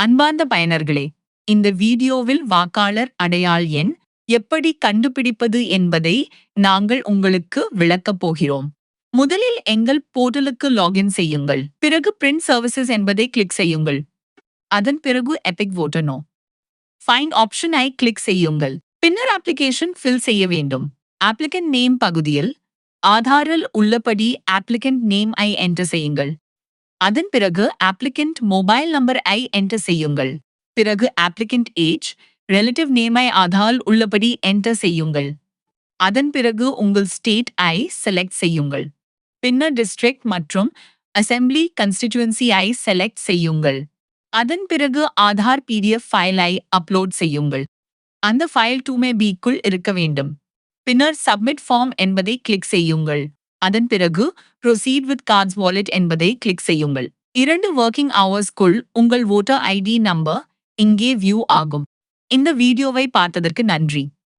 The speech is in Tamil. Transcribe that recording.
அன்பார்ந்த பயனர்களே, இந்த வீடியோவில் வாக்காளர் அடையாள எண் எப்படி கண்டுபிடிப்பது என்பதை நாங்கள் உங்களுக்கு விளக்கப் போகிறோம். முதலில் எங்கள் போர்ட்டலுக்கு லாகின் செய்யுங்கள். பிறகு பிரிண்ட் சர்வீசஸ் என்பதை கிளிக் செய்யுங்கள். அதன் பிறகு எபிக் வோட்டர் நோ ஃபைண்ட் ஆப்ஷனை கிளிக் செய்யுங்கள். பின்னர் அப்ளிகேஷன் ஃபில் செய்ய வேண்டும். அப்ளிகன்ட் நேம் பகுதியில் ஆதாரில் உள்ளபடி அப்ளிகன்ட் நேம் ஐ என்டர் செய்யுங்கள். அதன் பிறகு applicant mobile number I enter செய்யுங்கள். பிறகு அப்ளிகன்ட் ஏஜ், ரிலேட்டிவ் நேம் ஐ ஆதாரில் உள்ளபடி என்டர் செய்யுங்கள். அதன் பிறகு உங்கள் ஸ்டேட் ஐ செலக்ட் செய்யுங்கள். பின்னர் டிஸ்ட்ரிக்ட் மற்றும் அசெம்பிளி கன்ஸ்டிட்யூன்சி ஐ செலக்ட் செய்யுங்கள். அதன் பிறகு ஆதார் PDF ஃபைலை அப்லோட் செய்யுங்கள். அந்த ஃபைல் 2 MB இருக்க வேண்டும். பின்னர் சப்மிட் ஃபார்ம் என்பதை கிளிக் செய்யுங்கள். அதன் பிறகு ப்ரொசீட் வித் கார்ட்ஸ் வாலெட் என்பதை கிளிக் செய்யுங்கள். 2 ஒர்க்கிங் ஹவர்ஸ்க்குள் உங்கள் வோட்டர் ID நம்பர் இங்கே வியூ ஆகும். இந்த வீடியோவை பார்த்ததற்கு நன்றி.